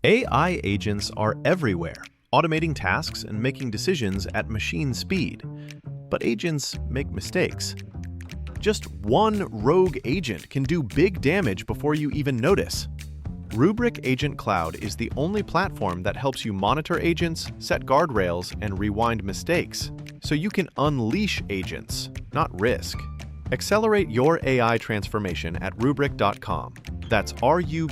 AI agents are everywhere, automating tasks and making decisions at machine speed. But agents make mistakes. Just one rogue agent can do big damage before you even notice. Rubrik Agent Cloud is the only platform that helps you monitor agents, set guardrails, and rewind mistakes, so you can unleash agents, not risk. Accelerate your AI transformation at Rubrik.com. That's RUBRIK.com.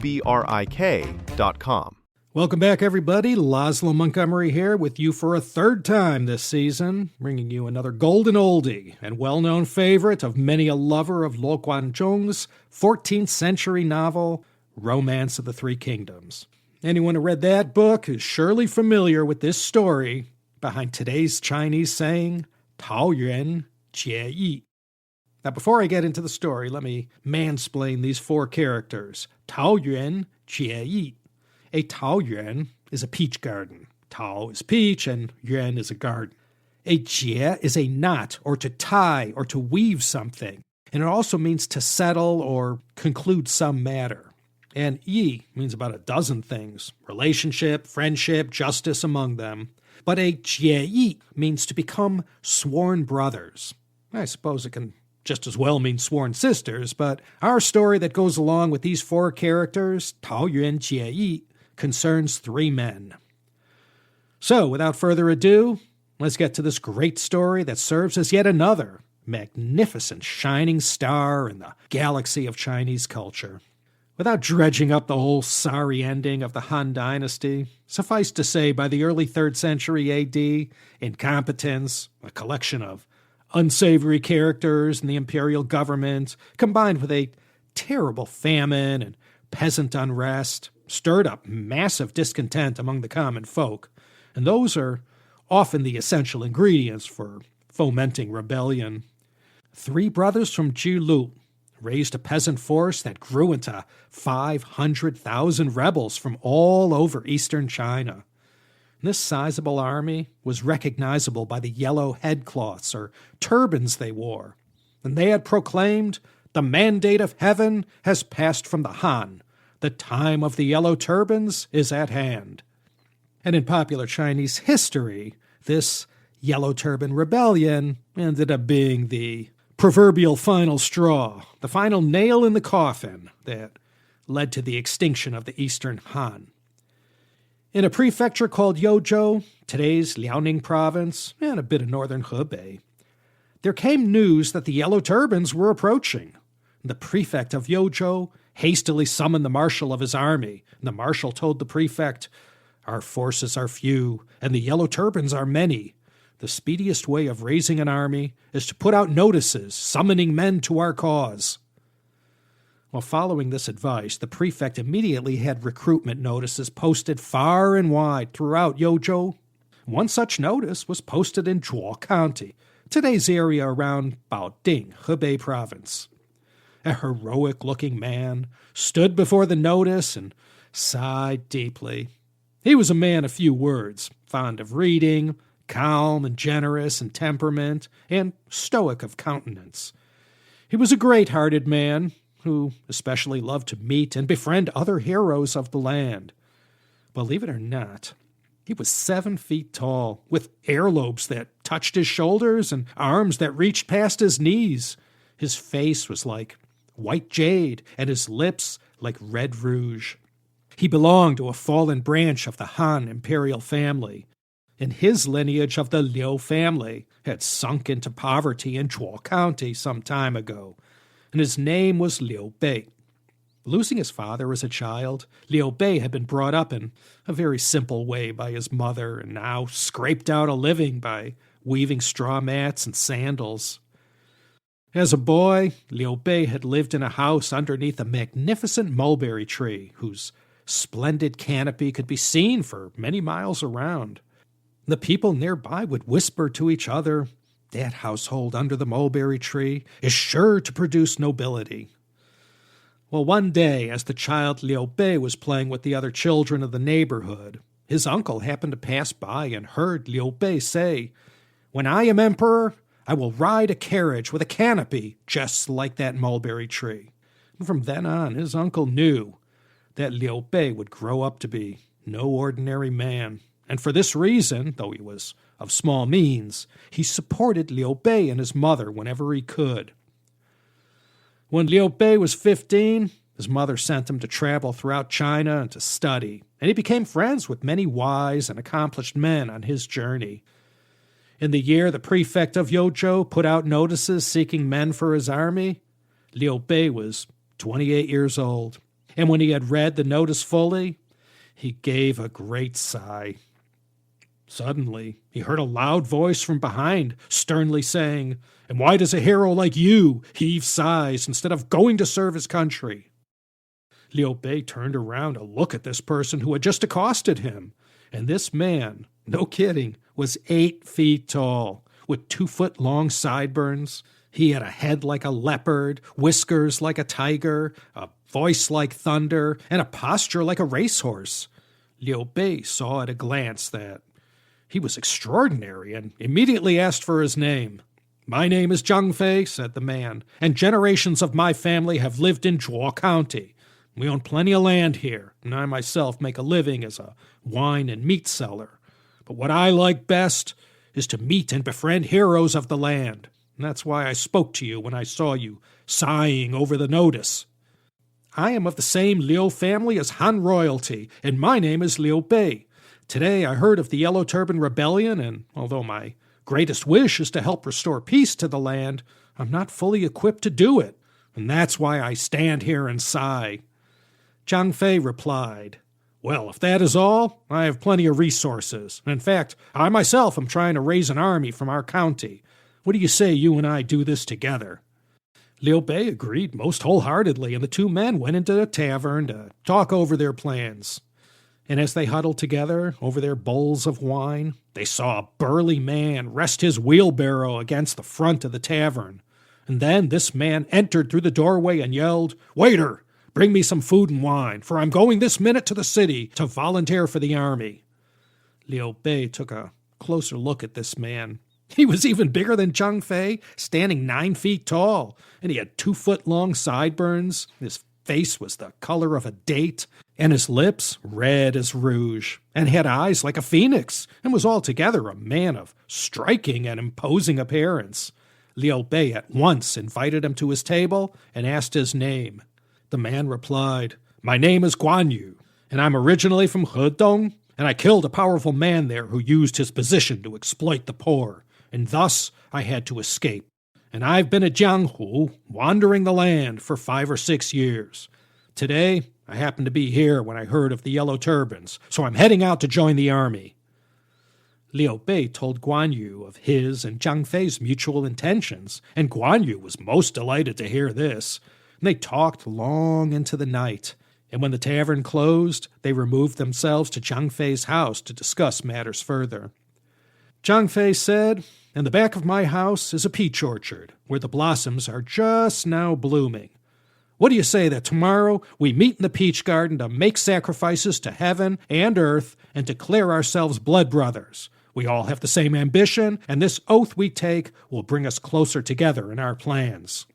Welcome back, everybody. Laszlo Montgomery here with you for a third time this season, bringing you another golden oldie and well-known favorite of many a lover of Luo Guanzhong's 14th century novel, Romance of the Three Kingdoms. Anyone who read that book is surely familiar with this story behind today's Chinese saying, Tao Yuan Jie Yi. Now, before I get into the story, let me mansplain these four characters. Tao Yuan Jie Yi. A Tao Yuan is a peach garden. Tao is peach and Yuan is a garden. A jie is a knot or to tie or to weave something. And it also means to settle or conclude some matter. And yi means about a dozen things. Relationship, friendship, justice among them. But a jie yi means to become sworn brothers. I suppose it can just as well mean sworn sisters, but our story that goes along with these four characters, Tao Yuan Jie Yi, concerns three men. So, without further ado, let's get to this great story that serves as yet another magnificent shining star in the galaxy of Chinese culture. Without dredging up the whole sorry ending of the Han Dynasty, suffice to say by the early 3rd century AD, incompetence, a collection of unsavory characters in the imperial government, combined with a terrible famine and peasant unrest, stirred up massive discontent among the common folk, and those are often the essential ingredients for fomenting rebellion. Three brothers from Jiulu raised a peasant force that grew into 500,000 rebels from all over eastern China. This sizable army was recognizable by the yellow headcloths or turbans they wore, and they had proclaimed, "The mandate of heaven has passed from the Han. The time of the yellow turbans is at hand." And in popular Chinese history, this Yellow Turban Rebellion ended up being the proverbial final straw, the final nail in the coffin that led to the extinction of the Eastern Han. In a prefecture called Yozhou, today's Liaoning province, and a bit of northern Hebei, there came news that the Yellow Turbans were approaching. The prefect of Yozhou hastily summoned the marshal of his army, and the marshal told the prefect, "Our forces are few, and the Yellow Turbans are many. The speediest way of raising an army is to put out notices summoning men to our cause." Well, following this advice, the prefect immediately had recruitment notices posted far and wide throughout Yozhou. One such notice was posted in Zhuo County, today's area around Baoding, Hebei province. A heroic-looking man stood before the notice and sighed deeply. He was a man of few words, fond of reading, calm and generous in temperament, and stoic of countenance. He was a great-hearted man who especially loved to meet and befriend other heroes of the land. Believe it or not, he was 7 feet tall, with earlobes that touched his shoulders and arms that reached past his knees. His face was like white jade, and his lips like red rouge. He belonged to a fallen branch of the Han imperial family, and his lineage of the Liu family had sunk into poverty in Zhuo County some time ago, and his name was Liu Bei. Losing his father as a child, Liu Bei had been brought up in a very simple way by his mother and now scraped out a living by weaving straw mats and sandals. As a boy, Liu Bei had lived in a house underneath a magnificent mulberry tree whose splendid canopy could be seen for many miles around. The people nearby would whisper to each other, "That household under the mulberry tree is sure to produce nobility." Well, one day, as the child Liu Bei was playing with the other children of the neighborhood, his uncle happened to pass by and heard Liu Bei say, "When I am emperor, I will ride a carriage with a canopy just like that mulberry tree." And from then on, his uncle knew that Liu Bei would grow up to be no ordinary man, and for this reason, though he was of small means, he supported Liu Bei and his mother whenever he could. When Liu Bei was 15, his mother sent him to travel throughout China and to study, and he became friends with many wise and accomplished men on his journey. In the year the prefect of Yozhou put out notices seeking men for his army, Liu Bei was 28 years old, and when he had read the notice fully, he gave a great sigh. Suddenly, he heard a loud voice from behind, sternly saying, "And why does a hero like you heave sighs instead of going to serve his country?" Liu Bei turned around to look at this person who had just accosted him, and this man, no kidding, was 8 feet tall, with 2-foot-long sideburns. He had a head like a leopard, whiskers like a tiger, a voice like thunder, and a posture like a racehorse. Liu Bei saw at a glance that he was extraordinary and immediately asked for his name. "My name is Zhang Fei," said the man, "and generations of my family have lived in Zhuo County. We own plenty of land here, and I myself make a living as a wine and meat seller. But what I like best is to meet and befriend heroes of the land. And that's why I spoke to you when I saw you sighing over the notice. I am of the same Liu family as Han royalty, and my name is Liu Bei. Today I heard of the Yellow Turban Rebellion, and although my greatest wish is to help restore peace to the land, I'm not fully equipped to do it, and that's why I stand here and sigh." Zhang Fei replied, "Well, if that is all, I have plenty of resources. In fact, I myself am trying to raise an army from our county. What do you say you and I do this together?" Liu Bei agreed most wholeheartedly, and the two men went into a tavern to talk over their plans. And as they huddled together over their bowls of wine, they saw a burly man rest his wheelbarrow against the front of the tavern. And then this man entered through the doorway and yelled, "Waiter, bring me some food and wine, for I'm going this minute to the city to volunteer for the army." Liu Bei took a closer look at this man. He was even bigger than Zhang Fei, standing 9 feet tall, and he had 2-foot-long sideburns. His face was the color of a date, and his lips red as rouge, and had eyes like a phoenix, and was altogether a man of striking and imposing appearance. Liu Bei at once invited him to his table and asked his name. The man replied, "My name is Guan Yu, and I'm originally from Hedong, and I killed a powerful man there who used his position to exploit the poor, and thus I had to escape. And I've been a jianghu, wandering the land for 5 or 6 years. Today, I happened to be here when I heard of the Yellow Turbans, so I'm heading out to join the army." Liu Bei told Guan Yu of his and Zhang Fei's mutual intentions, and Guan Yu was most delighted to hear this. And they talked long into the night, and when the tavern closed, they removed themselves to Zhang Fei's house to discuss matters further. Zhang Fei said, "In the back of my house is a peach orchard, where the blossoms are just now blooming. What do you say that tomorrow we meet in the peach garden to make sacrifices to heaven and earth and declare ourselves blood brothers? We all have the same ambition, and this oath we take will bring us closer together in our plans."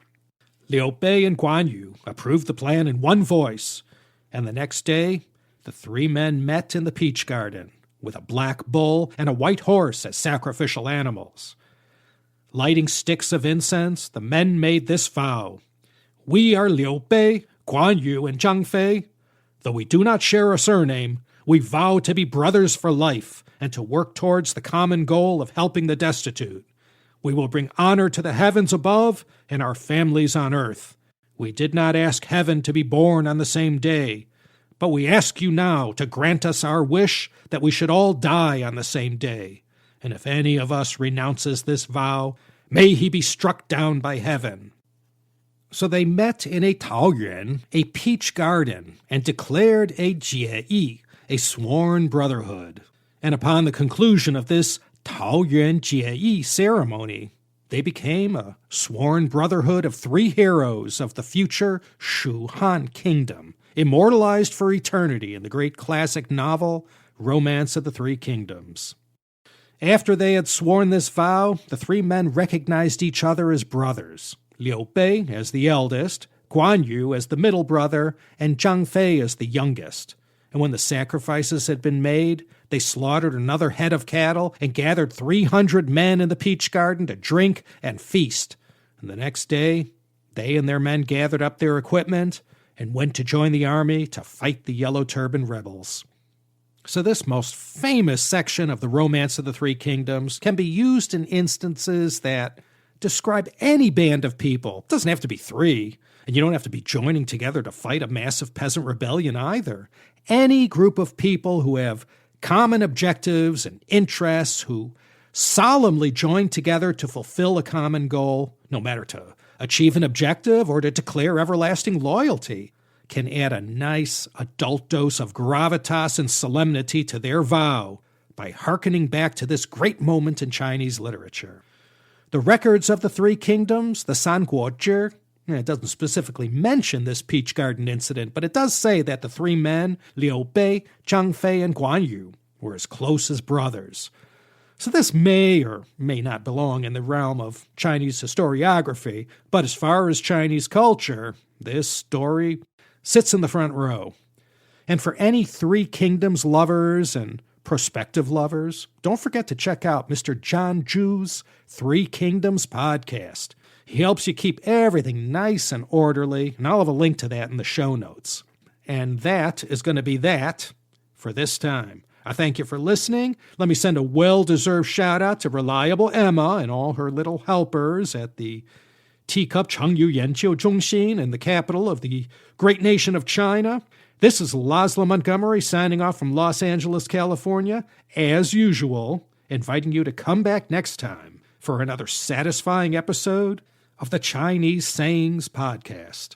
Liu Bei and Guan Yu approved the plan in one voice, and the next day the 3 men met in the peach garden, with a black bull and a white horse as sacrificial animals. Lighting sticks of incense, the men made this vow: "We are Liu Bei, Guan Yu, and Zhang Fei. Though we do not share a surname, we vow to be brothers for life and to work towards the common goal of helping the destitute. We will bring honor to the heavens above and our families on earth. We did not ask heaven to be born on the same day, but we ask you now to grant us our wish that we should all die on the same day. And if any of us renounces this vow, may he be struck down by heaven." So they met in a taoyuan, a peach garden, and declared a jieyi, a sworn brotherhood. And upon the conclusion of this taoyuan jieyi ceremony, they became a sworn brotherhood of 3 heroes of the future Shu Han Kingdom, immortalized for eternity in the great classic novel Romance of the 3 Kingdoms. After they had sworn this vow, the 3 men recognized each other as brothers. Liu Bei as the eldest, Guan Yu as the middle brother, and Zhang Fei as the youngest. And when the sacrifices had been made, they slaughtered another head of cattle and gathered 300 men in the peach garden to drink and feast. And the next day, they and their men gathered up their equipment and went to join the army to fight the Yellow Turban rebels. So this most famous section of the Romance of the Three Kingdoms can be used in instances that describe any band of people. It doesn't have to be three, and you don't have to be joining together to fight a massive peasant rebellion either. Any group of people who have common objectives and interests, who solemnly join together to fulfill a common goal, no matter to achieve an objective or to declare everlasting loyalty, can add a nice adult dose of gravitas and solemnity to their vow by hearkening back to this great moment in Chinese literature. The records of the Three Kingdoms, the Sanguozhi, it doesn't specifically mention this peach garden incident, but it does say that the three men, Liu Bei, Zhang Fei, and Guan Yu, were as close as brothers. So this may or may not belong in the realm of Chinese historiography, but as far as Chinese culture, this story sits in the front row. And for any Three Kingdoms lovers and prospective lovers, don't forget to check out Mr. John Ju's Three Kingdoms podcast. He helps you keep everything nice and orderly, and I'll have a link to that in the show notes. And that is going to be that for this time. I thank you for listening. Let me send a well-deserved shout-out to Reliable Emma and all her little helpers at the Teacup Chengyu Yanqiu Zhongxin in the capital of the great nation of China. This is Laszlo Montgomery signing off from Los Angeles, California, as usual, inviting you to come back next time for another satisfying episode of the Chinese Sayings Podcast.